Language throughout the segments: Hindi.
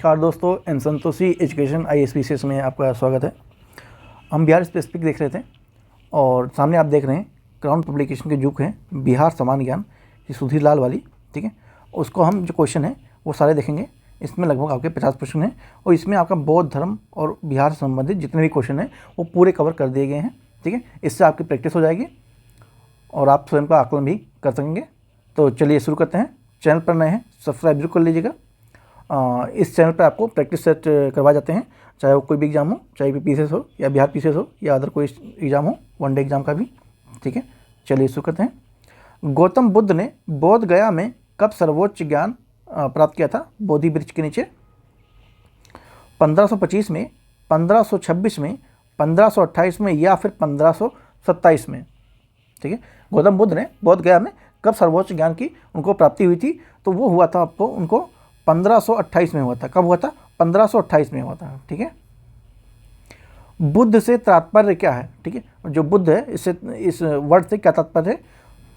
नमस्कार दोस्तों, एन संतोषी एजुकेशन ISPCS में आपका स्वागत है। हम बिहार स्पेसिफिक देख रहे थे और सामने आप देख रहे हैं क्राउन पब्लिकेशन के बुक है बिहार सामान्य ज्ञान, ये सुधीर लाल वाली, ठीक है। उसको हम जो क्वेश्चन है वो सारे देखेंगे। इसमें लगभग आपके 50 प्रश्न हैं और इसमें आपका बौद्ध धर्म और बिहार से संबंधित जितने भी क्वेश्चन हैं वो पूरे कवर कर दिए गए हैं, ठीक है। इससे आपकी प्रैक्टिस हो जाएगी और आप स्वयं का आकलन भी कर सकेंगे। तो चलिए शुरू करते हैं। चैनल पर नए हैं सब्सक्राइब जरूर कर लीजिएगा। इस चैनल पर आपको प्रैक्टिस सेट करवाए जाते हैं, चाहे वो कोई भी एग्जाम हो, चाहे PCS हो या बिहार PCS हो या अदर कोई एग्जाम हो, वनडे एग्जाम का भी, ठीक है। चलिए शुरू करते हैं। गौतम बुद्ध ने बोध गया में कब सर्वोच्च ज्ञान प्राप्त किया था? बोधि वृक्ष के नीचे। 1525 में, 1526 में, 1528 में या फिर 1527 में, ठीक है। गौतम बुद्ध ने बोध गया में कब सर्वोच्च ज्ञान की उनको प्राप्ति हुई थी? तो वो हुआ था आपको उनको 1528 में हुआ था। कब हुआ था? 1528 में हुआ था, ठीक है। बुद्ध से तात्पर्य क्या है? ठीक है, जो बुद्ध है इससे, इस वर्ड से क्या तात्पर्य है?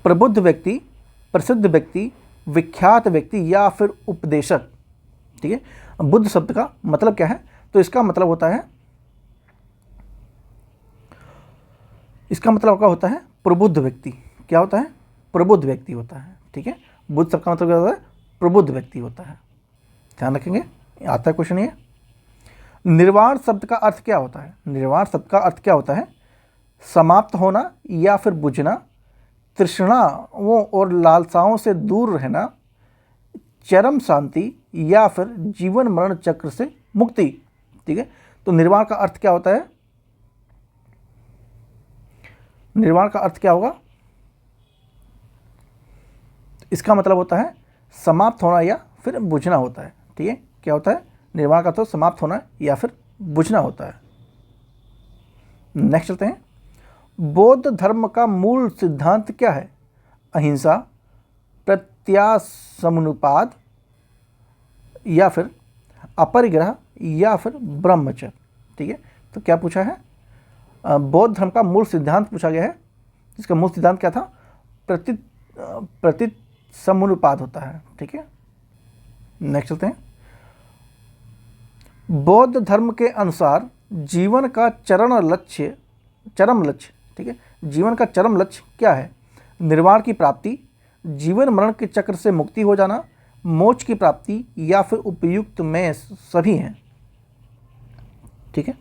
प्रबुद्ध व्यक्ति, प्रसिद्ध व्यक्ति, विख्यात व्यक्ति या फिर उपदेशक, ठीक है। बुद्ध शब्द का मतलब क्या है? तो इसका मतलब होता है, इसका मतलब क्या होता है? प्रबुद्ध व्यक्ति। क्या होता है? प्रबुद्ध व्यक्ति होता है, ठीक है। बुद्ध शब्द का मतलब क्या होता है? प्रबुद्ध व्यक्ति होता है। ध्यान रखेंगे, आता है क्वेश्चन ये। निर्वाण शब्द का अर्थ क्या होता है? निर्वाण शब्द का अर्थ क्या होता है? समाप्त होना या फिर बुझना, तृष्णाओं और लालसाओं से दूर रहना, चरम शांति या फिर जीवन मरण चक्र से मुक्ति, ठीक है। तो निर्वाण का अर्थ क्या होता है? निर्वाण का अर्थ क्या होगा? इसका मतलब होता है समाप्त होना या फिर बुझना होता है, ठीक है। क्या होता है? निर्वाण का तो समाप्त होना या फिर बुझना होता है। नेक्स्ट चलते हैं। बौद्ध धर्म का मूल सिद्धांत क्या है? अहिंसा, प्रत्याशमुनुपाद या फिर अपरिग्रह या फिर ब्रह्मचर्य, ठीक है। तो क्या पूछा है? बौद्ध धर्म का मूल सिद्धांत पूछा गया है। इसका मूल सिद्धांत क्या था? प्रतिसमुनुपाद होता है, ठीक है। नेक्स्ट चलते हैं। बौद्ध धर्म के अनुसार जीवन का चरम लक्ष्य, ठीक है, जीवन का चरम लक्ष्य क्या है? निर्वाण की प्राप्ति, जीवन मरण के चक्र से मुक्ति हो जाना, मोक्ष की प्राप्ति या फिर उपयुक्त में सभी हैं, ठीक है।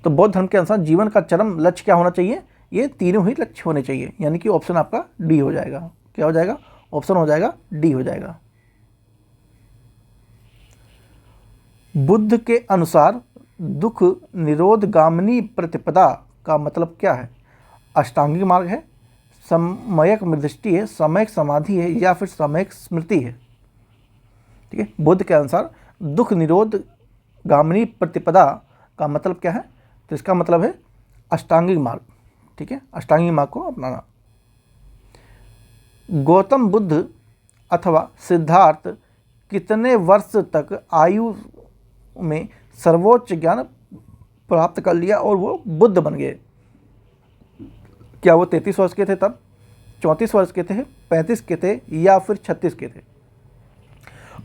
तो बौद्ध धर्म के अनुसार जीवन का चरम लक्ष्य क्या होना चाहिए? ये तीनों ही लक्ष्य होने चाहिए, यानी कि ऑप्शन आपका डी हो जाएगा। क्या हो जाएगा? ऑप्शन हो जाएगा डी हो जाएगा। बुद्ध के अनुसार दुख निरोधगामिनी प्रतिपदा का मतलब क्या है? अष्टांगिक मार्ग है, सम्यक दृष्टि है, सम्यक समाधि है या फिर सम्यक स्मृति है, ठीक है। बुद्ध के अनुसार दुख निरोधगामिनी प्रतिपदा का मतलब क्या है? तो इसका मतलब है अष्टांगिक मार्ग, ठीक है, अष्टांगिक मार्ग को अपनाना। गौतम बुद्ध अथवा सिद्धार्थ कितने वर्ष तक आयु में सर्वोच्च ज्ञान प्राप्त कर लिया और वो बुद्ध बन गए? क्या वो 33 वर्ष के थे तब, 34 वर्ष के थे, 35 के थे या फिर 36 के थे?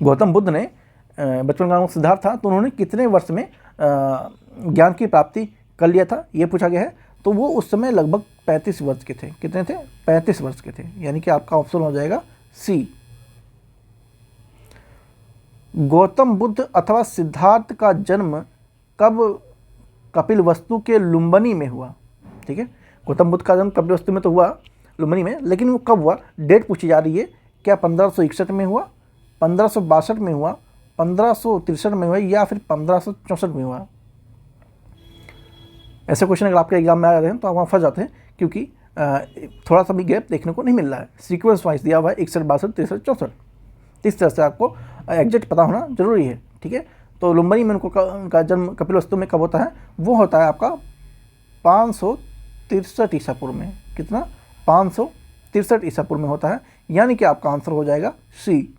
गौतम बुद्ध ने बचपन का सिद्धार्थ था, तो उन्होंने कितने वर्ष में ज्ञान की प्राप्ति कर लिया था, ये पूछा गया है। तो वो उस समय लगभग 35 वर्ष के थे। कितने थे? 35 वर्ष के थे, यानी कि आपका ऑप्शन हो जाएगा सी। गौतम बुद्ध अथवा सिद्धार्थ का जन्म कब कपिलवस्तु के लुम्बिनी में हुआ? ठीक है, गौतम बुद्ध का जन्म कपिलवस्तु में तो हुआ, लुम्बिनी में, लेकिन वो कब हुआ? डेट पूछी जा रही है। क्या 1561 में हुआ, 1562 में हुआ, 1563 में हुआ या फिर 1564 में हुआ? ऐसे क्वेश्चन अगर आपके एग्जाम में आ जाते हैं तो आप वहाँ फंस जाते हैं, क्योंकि थोड़ा सा भी गैप देखने को नहीं मिल रहा है। सीक्वेंस वाइज दिया हुआ है 61, 62, 63, 64। इस तरह से आपको एग्जैक्ट पता होना जरूरी है, ठीक है। तो लुम्बिनी में उनका जन्म कपिलवस्तु में कब होता है? वो होता है आपका 563 ईसा पूर्व में। कितना? 563 ईसा पूर्व में होता है, यानी कि आपका आंसर हो जाएगा सी।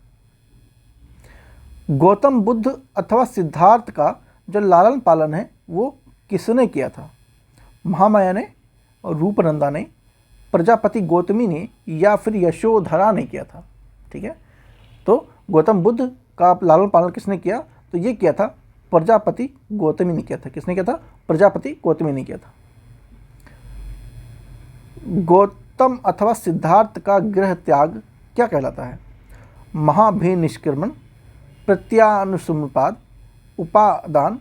गौतम बुद्ध अथवा सिद्धार्थ का जो लालन पालन है वो किसने किया था? महामाया ने, रूपनंदा ने, प्रजापति गौतमी ने या फिर यशोधरा ने किया था, ठीक है। तो गौतम बुद्ध का लालन पालन किसने किया? तो ये किया था प्रजापति गौतमी ने किया था। किसने किया था? प्रजापति गौतमी ने किया था। गौतम अथवा सिद्धार्थ का गृह त्याग क्या कहलाता है? महाभिनिष्क्रमण, प्रत्यानुसुमपाद, उपादान,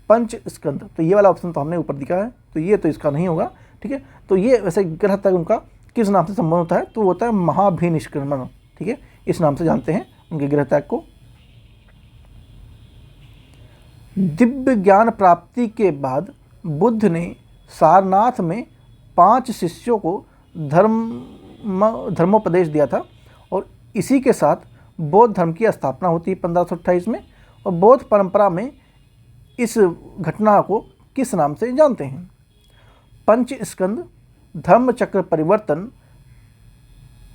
पंच स्कंद। तो ये वाला ऑप्शन तो हमने ऊपर दिखा है, तो ये तो इसका नहीं होगा। ठीक है, तो ये वैसे गृह त्याग उनका किस नाम से संबंध होता है? तो होता है महाभिनिष्क्रमण। ठीक है, इस नाम से जानते हैं उनके गृह त्याग को। दिव्य ज्ञान प्राप्ति के बाद बुद्ध ने सारनाथ में 5 शिष्यों को धर्मोपदेश दिया था और इसी के साथ बौद्ध धर्म की स्थापना होती है 1528 में। और बौद्ध परंपरा में इस घटना को किस नाम से जानते हैं? पंच स्कंद, धर्म चक्र परिवर्तन,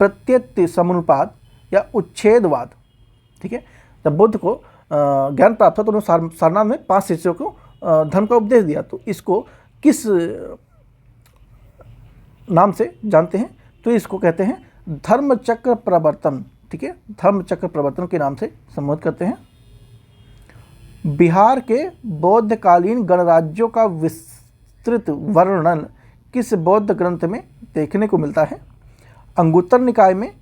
प्रत्यत्य समानुपात या उच्छेदवाद। ठीक है, जब बुद्ध को ज्ञान प्राप्त था तो उन्होंने सारनाथ में 5 शिष्यों को धर्म का उपदेश दिया। तो इसको किस नाम से जानते हैं? तो इसको कहते हैं धर्म चक्र प्रवर्तन। ठीक है, धर्म चक्र प्रवर्तन के नाम से संबोधित करते हैं। बिहार के बौद्धकालीन गणराज्यों का विस्तृत वर्णन किस बौद्ध ग्रंथ में देखने को मिलता है? अंगुत्तर निकाय में,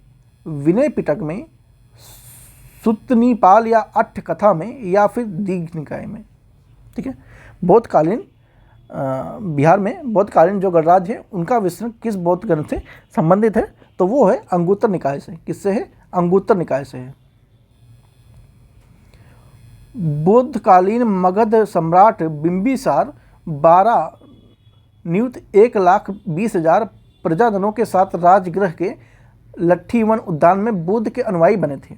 विनय पिटक में, सुत्तनीपाल या अट्ठ कथा में, या फिर दीघ निकाय में। ठीक है, बौद्धकालीन बिहार में बौद्धकालीन जो गणराज्य है उनका विस्तरण किस बौद्ध ग्रंथ से संबंधित है? तो वो है अंगुत्तर निकाय से। किससे है? अंगुत्तर निकाय से है। बौद्धकालीन मगध सम्राट बिंबिसार 12 नियुक्त 1,20,000 प्रजाजनों के साथ राजगृह के लट्ठीवन उद्यान में बुद्ध के अनुयायी बने थे।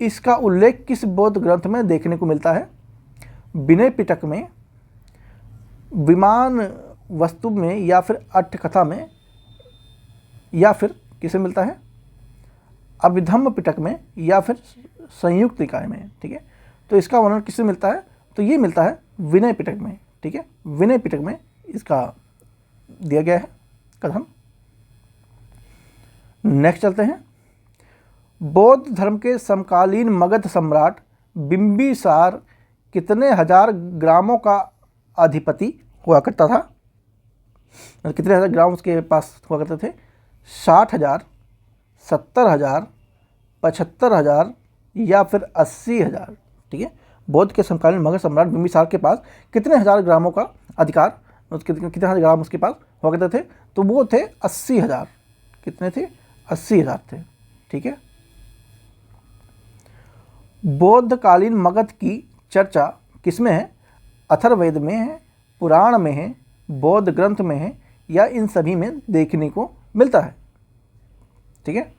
इसका उल्लेख किस बौद्ध ग्रंथ में देखने को मिलता है? विनय पिटक में, विमान वस्तु में, या फिर अट्ठ कथा में, या फिर किसे मिलता है? अभिधम्म पिटक में, या फिर संयुक्त निकाय में। ठीक है, तो इसका वर्णन किससे मिलता है? तो ये मिलता है विनय पिटक में। ठीक है, विनय पिटक में इसका दिया गया है कथन। नेक्स्ट चलते हैं। बौद्ध धर्म के समकालीन मगध सम्राट बिंबिसार कितने हजार ग्रामों का अधिपति हुआ करता था? कितने हजार ग्राम उसके पास हुआ करते थे? 60,000, 70,000, 75,000 या फिर 80,000। ठीक है, बौद्ध के समकालीन मगध सम्राट बिंबिसार के पास कितने हजार ग्रामों का अधिकार, कितने हजार ग्राम उसके पास हुआ करते थे? तो वो थे 80,000। कितने थे? 80,000 थे। ठीक है, बौद्धकालीन मगध की चर्चा किसमें है? अथर्ववेद में है, पुराण में है, बौद्ध ग्रंथ में है, या इन सभी में देखने को मिलता है। ठीक है,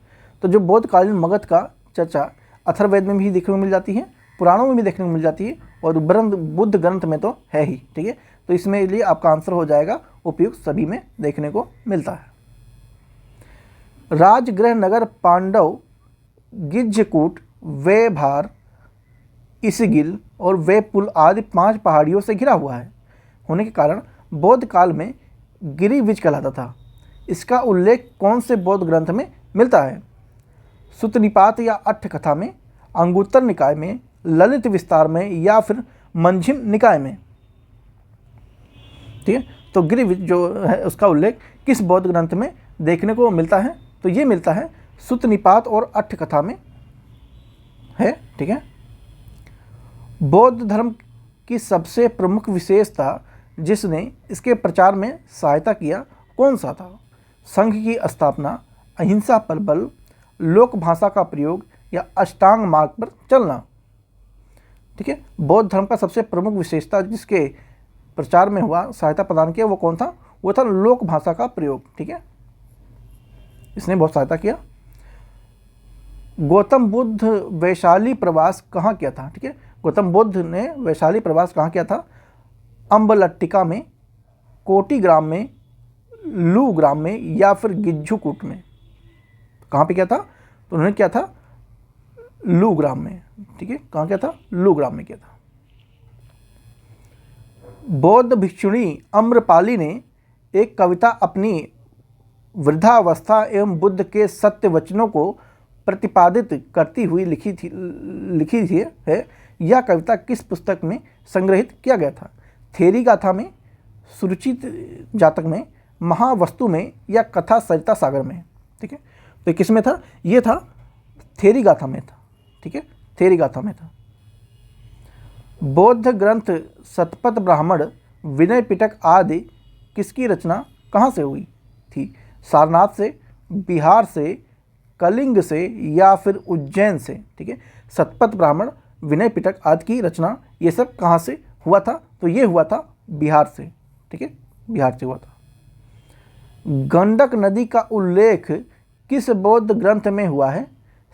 तो जो बौद्धकालीन मगध का चर्चा अथर्ववेद में भी देखने को मिल जाती है, पुराणों में भी देखने को मिल जाती है, और बुद्ध ग्रंथ में तो है ही। ठीक है, तो इसमें लिए आपका आंसर हो जाएगा उपयुक्त सभी में देखने को मिलता है। राजगृह नगर पांडव, गिज्झकूट, वेभार, इसिगिल और वेपुल आदि 5 पहाड़ियों से घिरा हुआ है होने के कारण बौद्ध काल में गिरिविज कहलाता था। इसका उल्लेख कौन से बौद्ध ग्रंथ में मिलता है? सुत्तनिपात या अट्ठ कथा में, अंगुत्तर निकाय में, ललित विस्तार में, या फिर मंझिम निकाय में। ठीक है, तो गिरिविज जो है उसका उल्लेख किस बौद्ध ग्रंथ में देखने को मिलता है? तो ये मिलता है सुत्तनिपात और अट्ठ कथा में है। ठीक है, बौद्ध धर्म की सबसे प्रमुख विशेषता जिसने इसके प्रचार में सहायता किया कौन सा था? संघ की स्थापना, अहिंसा पर बल, लोक भाषा का प्रयोग, या अष्टांग मार्ग पर चलना। ठीक है, बौद्ध धर्म का सबसे प्रमुख विशेषता जिसके प्रचार में हुआ, सहायता प्रदान किया, वो कौन था? वो था लोक भाषा का प्रयोग। ठीक है, इसने बहुत सहायता किया। गौतम बुद्ध वैशाली प्रवास कहाँ किया था? ठीक है, गौतम बुद्ध ने वैशाली प्रवास कहाँ किया था? अम्बलट्टिका में, कोटी ग्राम में, लू ग्राम में, या फिर गिज्झूकूट में। कहाँ पे किया था? तो उन्होंने किया था लू ग्राम में। ठीक है, कहाँ किया था? लू ग्राम में किया था। बौद्ध भिक्षुणी अम्रपाली ने एक कविता अपनी वृद्धावस्था एवं बुद्ध के सत्य वचनों को प्रतिपादित करती हुई लिखी थी है। यह कविता किस पुस्तक में संग्रहित किया गया था? थेरी गाथा में, सुरुचित जातक में, महावस्तु में, या कथा सरिता सागर में? ठीक है, तो किस में था? ये था थेरी गाथा में था। ठीक है, थेरी गाथा में था। बौद्ध ग्रंथ शतपथ ब्राह्मण, विनय पिटक आदि किसकी रचना कहाँ से हुई थी? सारनाथ से, बिहार से, कलिंग से, या फिर उज्जैन से? ठीक है, शतपथ ब्राह्मण, विनय पिटक आदि की रचना ये सब कहाँ से हुआ था? तो ये हुआ था बिहार से। ठीक है, बिहार से हुआ था। गंडक नदी का उल्लेख किस बौद्ध ग्रंथ में हुआ है?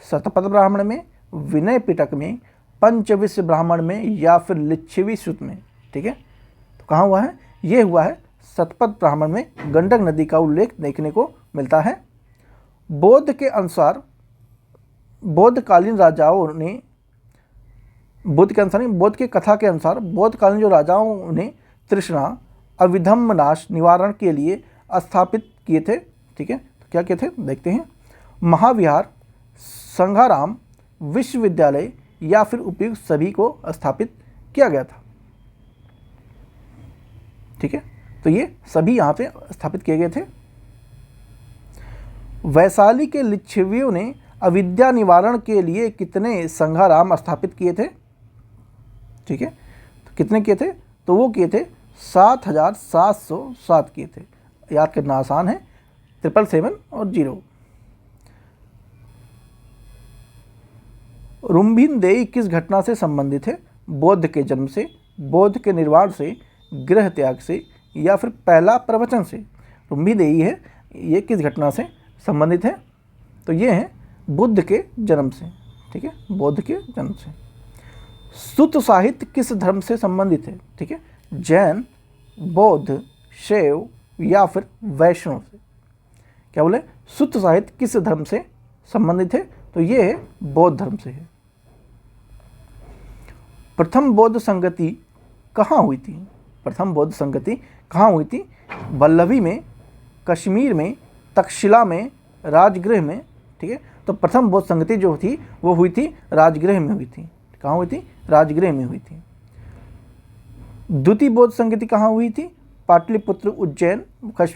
शतपथ ब्राह्मण में, विनय पिटक में, पंचविंश ब्राह्मण में, या फिर लिच्छवी सूत में? ठीक है, तो कहाँ हुआ है? ये हुआ है शतपथ ब्राह्मण में गंडक नदी का उल्लेख देखने को मिलता है। बौद्ध के अनुसार बौद्धकालीन राजाओं ने बौद्ध के कथा के अनुसार बौद्धकालीन जो राजाओं ने तृष्णा अविधम नाश निवारण के लिए स्थापित किए थे। ठीक है, तो क्या किए थे देखते हैं। महाविहार, संघाराम, विश्वविद्यालय, या फिर उपयुक्त सभी को स्थापित किया गया था। ठीक है, तो ये सभी यहाँ पे स्थापित किए गए थे। वैशाली के लिच्छवियों ने अविद्या निवारण के लिए कितने संघाराम स्थापित किए थे? ठीक है, तो कितने किए थे? तो वो किए थे 7,707 किए थे। याद करना आसान है, 777 और 0। रुम्भिनदेई किस घटना से संबंधित है? बौद्ध के जन्म से, बौद्ध के निर्वाण से, गृह त्याग से, या फिर पहला प्रवचन से? रुम्भिनदेई है, ये किस घटना से संबंधित है? तो ये है बुद्ध के जन्म से। ठीक है, बौद्ध के जन्म से। सूत साहित्य किस धर्म से संबंधित है? ठीक है, जैन, बौद्ध, शैव, या फिर वैष्णव से? क्या बोले? सूत साहित्य किस धर्म से संबंधित है? तो ये है बौद्ध धर्म से है। प्रथम बौद्ध संगति कहाँ हुई थी? प्रथम बौद्ध संगति कहाँ हुई थी? वल्लभी में, कश्मीर में, तक्षशिला में, राजगृह में? ठीक है, तो प्रथम बौद्ध संगति जो थी वो हुई थी राजगृह में हुई थी। कहाँ हुई थी? राजगृह में हुई थी। द्वितीय बौद्ध संगति कहाँ हुई थी? पाटलिपुत्र, उज्जैन,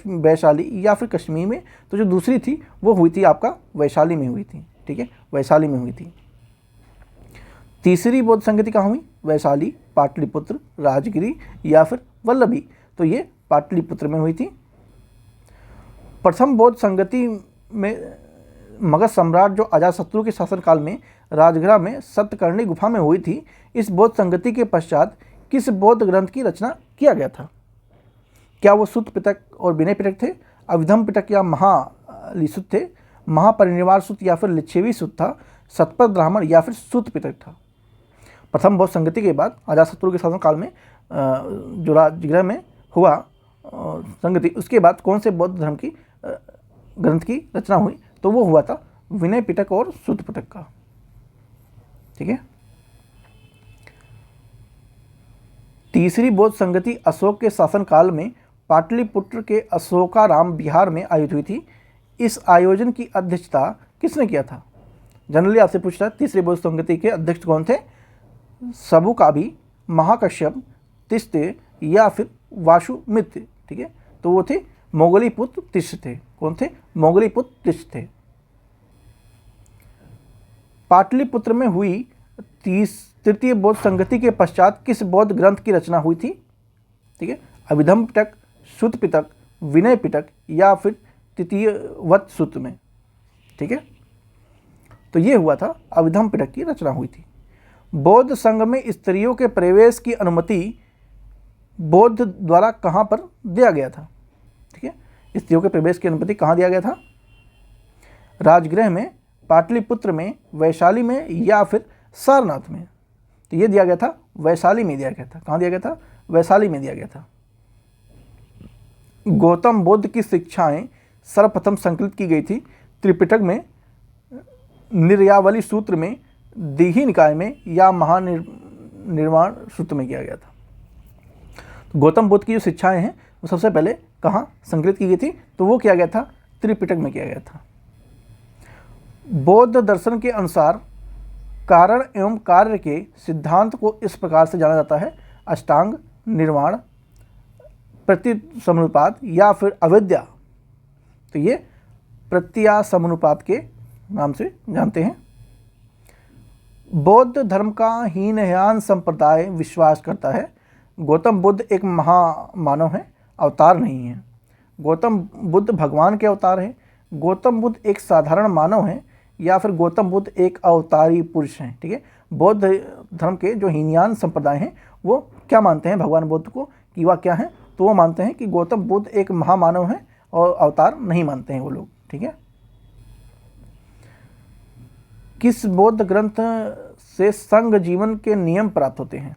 वैशाली, या फिर कश्मीर में? तो जो दूसरी थी वो हुई थी आपका वैशाली में हुई थी। ठीक है, वैशाली में हुई थी। तीसरी बौद्ध संगति कहाँ हुई? वैशाली, पाटलिपुत्र, राजगिरी, या फिर वल्लभी? तो ये पाटलिपुत्र में हुई थी। प्रथम बौद्ध संगति में मगध सम्राट जो अजातशत्रु के शासनकाल में राजगृह में सप्तकर्णी गुफा में हुई थी। इस बौद्ध संगति के पश्चात किस बौद्ध ग्रंथ की रचना किया गया था? क्या वो सूत पिटक और विनय पिटक थे, अविधम पिटक या महालिसूत थे, महापरिनिर्वाण सूत या फिर लिच्छवी सूत था, शतपथ ब्राह्मण या फिर सूत पिटक था? प्रथम बौद्ध संगति के बाद अजातशत्रु के शासनकाल में जो राजगृह में हुआ संगति, उसके बाद कौन से बौद्ध धर्म की ग्रंथ की रचना हुई? तो वो हुआ था विनय पिटक और सूत पिटक का। ठीक है, तीसरी बौद्ध संगति अशोक के शासनकाल में पाटलिपुत्र के अशोकाराम बिहार में आयोजित हुई थी। इस आयोजन की अध्यक्षता किसने किया था? जनरली आपसे पूछ रहा है तीसरी बौद्ध संगति के अध्यक्ष कौन थे? सबुकाभी, महाकश्यप, तिस्ते, या फिर वासुमित्र? ठीक है, तो वो थे मोगलीपुत्र तिष्ठ थे। कौन थे? मोगलीपुत्र तिष्ठ थे। पाटलिपुत्र में हुई तृतीय बौद्ध संगति के पश्चात किस बौद्ध ग्रंथ की रचना हुई थी? ठीक है, अभिधम पिटक, सूत पिटक, विनय पिटक, या फिर तृतीयवत सूत में? ठीक है, तो ये हुआ था अभिधम पिटक की रचना हुई थी। बौद्ध संघ में स्त्रियों के प्रवेश की अनुमति बौद्ध द्वारा कहाँ पर दिया गया था? ठीक है, स्त्रियों के प्रवेश की अनुमति कहाँ दिया गया था? राजगृह में, पाटलिपुत्र में, वैशाली में, या फिर सारनाथ में? तो ये दिया गया था वैशाली में दिया गया था। कहाँ दिया गया था? वैशाली में दिया गया था। गौतम बुद्ध की शिक्षाएं सर्वप्रथम संकलित की गई थी त्रिपिटक में, निर्यावली सूत्र में, दीघी निकाय में, या महानिर्वाण सूत्र में किया गया था? तो गौतम बुद्ध की जो शिक्षाएं हैं वो सबसे पहले कहाँ संकलित की गई थी? तो वो किया गया था त्रिपिटक में किया गया था। बौद्ध दर्शन के अनुसार कारण एवं कार्य के सिद्धांत को इस प्रकार से जाना जाता है: अष्टांग, निर्वाण, प्रतिसमानुपात या फिर अविद्या। तो ये प्रत्यासमानुपात के नाम से जानते हैं। बौद्ध धर्म का हीनयान संप्रदाय विश्वास करता है गौतम बुद्ध एक महामानव है, अवतार नहीं है। गौतम बुद्ध भगवान के अवतार हैं। गौतम बुद्ध एक साधारण मानव हैं या फिर गौतम बुद्ध एक अवतारी पुरुष हैं। ठीक है, बौद्ध धर्म के जो हीनयान संप्रदाय हैं वो क्या मानते हैं भगवान बुद्ध को कि वह क्या है, तो वो मानते हैं कि गौतम बुद्ध एक महामानव हैं और अवतार नहीं मानते हैं वो लोग। ठीक है, किस बौद्ध ग्रंथ से संघ जीवन के नियम प्राप्त होते हैं?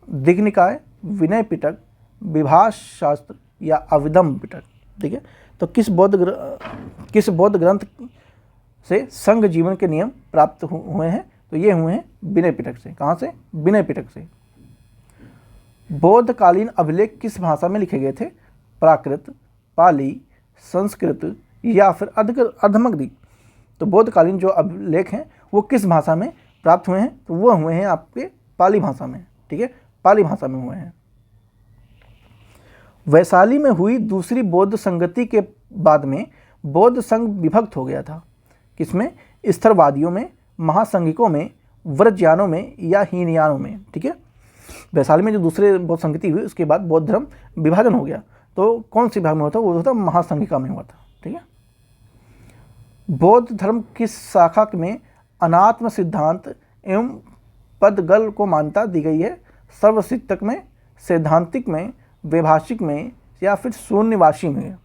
दिग्निकाय, विनय पिटक, विभाष शास्त्र या अविधम पिटक। ठीक है, तो किस बौद्ध ग्रंथ से संघ जीवन के नियम प्राप्त हुए हैं? तो ये हुए हैं विनय पिटक से। कहाँ से? विनय पिटक से। बौद्धकालीन अभिलेख किस भाषा में लिखे गए थे? प्राकृत, पाली, संस्कृत या फिर अर्धमगधी। तो बौद्धकालीन जो अभिलेख हैं वो किस भाषा में प्राप्त हुए हैं? तो वो हुए हैं आपके पाली भाषा में। ठीक है, पाली भाषा में हुए हैं। वैशाली में हुई दूसरी बौद्ध संगति के बाद में बौद्ध संघ विभक्त हो गया था। किसमें? स्थरवादियों में, महासंघिकों में, व्रजयानों में या हीनयानों में। ठीक है, वैशाली में जो दूसरे बौद्ध संगति हुई उसके बाद बौद्ध धर्म विभाजन हो गया। तो कौन सी भाग में हुआ था? वो होता महासंघिका में हुआ था। ठीक है, बौद्ध धर्म किस शाखा में अनात्म सिद्धांत एवं पदगल को मान्यता दी गई है? सर्वसिद्धक में, सैद्धांतिक में, वैभाषिक में या फिर शून्यवासी में।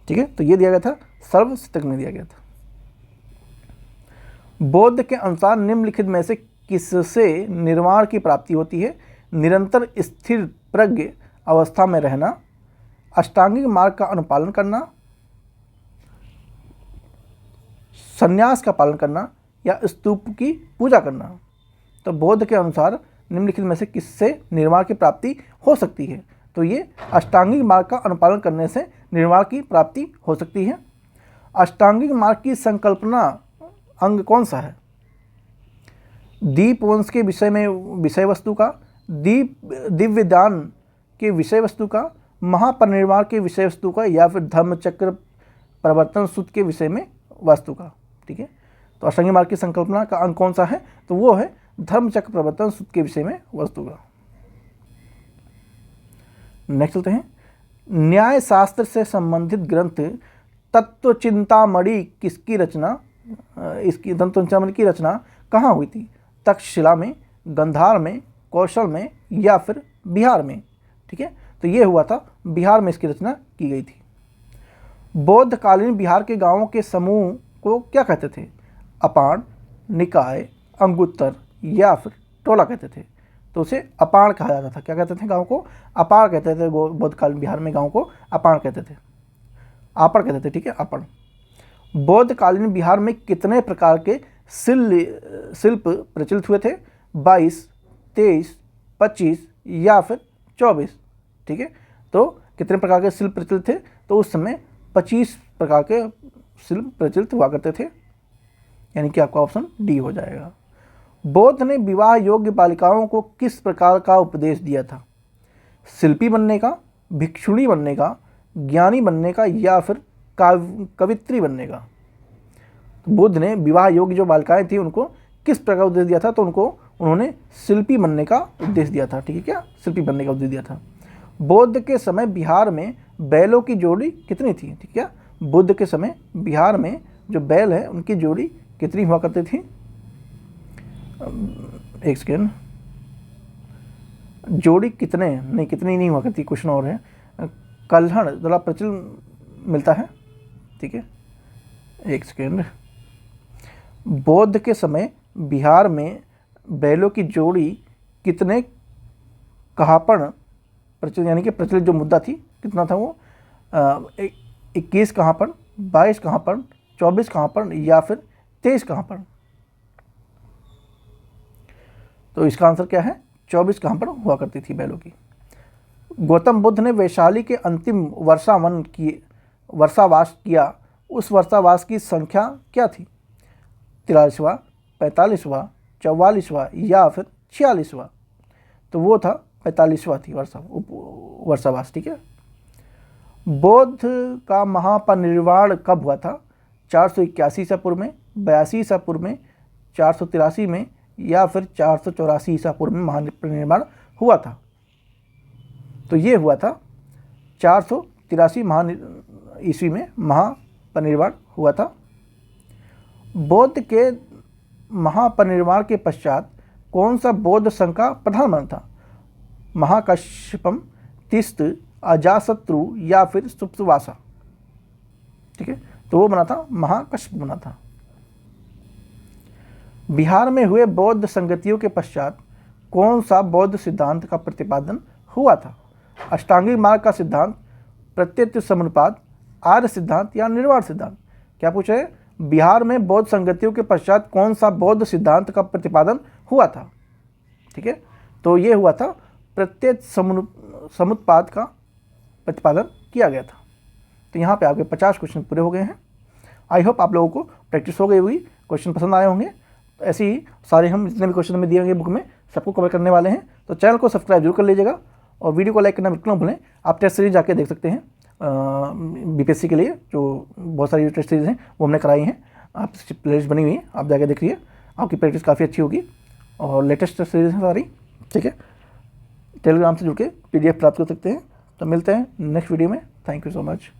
ठीक है, तो ये दिया गया था, सर्वसिद्धक में दिया गया था। बौद्ध के अनुसार निम्नलिखित में से किससे निर्वाण की प्राप्ति होती है? निरंतर स्थिर प्रज्ञ अवस्था में रहना, अष्टांगिक मार्ग का अनुपालन करना, संन्यास का पालन करना या स्तूप की पूजा करना। तो बौद्ध के अनुसार निम्नलिखित में से किससे निर्वाण की प्राप्ति हो सकती है? तो ये अष्टांगिक मार्ग का अनुपालन करने से निर्वाण की प्राप्ति हो सकती है। अष्टांगिक मार्ग की संकल्पना अंग कौन सा है? दीपवंश के विषय में विषय वस्तु का, दिव्य दान के विषय वस्तु का, महापरिनिर्वाण के विषय वस्तु का या फिर धर्मचक्र प्रवर्तन सूत्र के विषय में वस्तु का। ठीक है, तो अष्टांगिक मार्ग की संकल्पना का अंग कौन सा है? तो वो है धर्मचक्र प्रवर्तन सूत्र के विषय में वस्तु का। नेक्स्ट चलते हैं। न्याय शास्त्र से संबंधित ग्रंथ तत्वचिंतामणि किसकी रचना इसकी तत्वचिंतामणि की रचना कहाँ हुई थी? तक्षशिला में, गंधार में, कौशल में या फिर बिहार में। ठीक है, तो ये हुआ था बिहार में इसकी रचना की गई थी। बौद्धकालीन बिहार के गांवों के समूह को क्या कहते थे? अपाण, निकाय, अंगुत्तर या फिर टोला कहते थे। तो उसे अपाण कहा जाता था। क्या कहते थे गांव को? अपाण कहते थे। बौद्धकालीन बिहार में गांव को अपाण कहते थे, आपड़ कहते थे। ठीक है, आपड़। बौद्धकालीन बिहार में कितने प्रकार के शिल्प प्रचलित हुए थे? 22, 23, 25 या फिर 24। ठीक है, तो कितने प्रकार के शिल्प प्रचलित थे? तो उस समय 25 प्रकार के शिल्प प्रचलित हुआ करते थे, यानी कि आपका ऑप्शन डी हो जाएगा। बौद्ध ने विवाह योग्य बालिकाओं को किस प्रकार का उपदेश दिया था? शिल्पी बनने का, भिक्षुणी बनने का, ज्ञानी बनने का या फिर कवित्री बनने का? बुद्ध ने विवाह योग्य जो बालिकाएं थी उनको किस प्रकार उपदेश दिया था? तो उन्होंने शिल्पी बनने का उपदेश दिया था। ठीक है, क्या? शिल्पी बनने का उपदेश दिया था। बौद्ध के समय बिहार में बैलों की जोड़ी कितनी थी? ठीक है, बुद्ध के समय बिहार में जो बैल है उनकी जोड़ी कितनी हुआ करती थी? एक सेकेंड, जोड़ी कितनी नहीं हुआ करती, क्वेश्चन और है। कल्हड़ थोड़ा प्रचलन मिलता है। ठीक है, एक सेकेंड। बौद्ध के समय बिहार में बैलों की जोड़ी कितने कहापण प्रचलित, यानी कि प्रचलित जो मुद्दा थी कितना था वो? 21 कहापण, 22 कहापण, 24 कहापण या फिर 23 कहापण? तो इसका आंसर क्या है? 24 कहापण हुआ करती थी बैलों की। गौतम बुद्ध ने वैशाली के अंतिम वर्षावास किया, उस वर्षावास की संख्या क्या थी? 43वां, 45वां, 44वां या फिर 46वां? तो वो था 45वां थी वर्षावास। ठीक है। बौद्ध का महापरिनिर्वाण कब हुआ था? 481 ईसा पूर्व में, 82 ईसा पूर्व में, 483 में या फिर 484 ईसा पूर्व में महापरिनिर्वाण हुआ था? तो ये हुआ था 483 ईस्वी में महापरिनिर्वाण हुआ था। बौद्ध के महापरिनिर्वाण के पश्चात कौन सा बौद्ध संघ का प्रधान बना था? महाकश्यपम, तिस्त, अजातशत्रु या फिर सुप्तवासा? ठीक है, तो वो बना था महाकश्यप बना था। बिहार में हुए बौद्ध संगतियों के पश्चात कौन सा बौद्ध सिद्धांत का प्रतिपादन हुआ था? अष्टांगिक मार्ग का सिद्धांत, प्रत्येक समानुपात, आर्य सिद्धांत या निर्वाण सिद्धांत? क्या पूछ रहे हैं? बिहार में बौद्ध संगतियों के पश्चात कौन सा बौद्ध सिद्धांत का प्रतिपादन हुआ था? ठीक है, तो ये हुआ था प्रत्येक समुत्पाद का प्रतिपादन किया गया था। तो यहाँ पे आपके 50 क्वेश्चन पूरे हो गए हैं। आई होप आप लोगों को प्रैक्टिस हो गई होगी, क्वेश्चन पसंद आए होंगे। तो ऐसे ही सारे हम जितने भी क्वेश्चन में दिए होंगे बुक में सबको कवर करने वाले हैं। तो चैनल को सब्सक्राइब जरूर कर लीजिएगा और वीडियो को लाइक करना बिल्कुल ना भूलें। आप टेस्ट सीरीज जाके देख सकते हैं बीपीएससी के लिए, जो बहुत सारी टेस्ट सीरीज हैं वो हमने कराई हैं। आप प्लेलिस्ट बनी हुई है, आप जाके देखिए, आपकी प्रैक्टिस काफ़ी अच्छी होगी और लेटेस्ट टेस्ट सीरीज हैं सारी। ठीक है, टेलीग्राम से जुड़ के PDF प्राप्त कर सकते हैं। तो मिलते हैं नेक्स्ट वीडियो में। Thank you so much.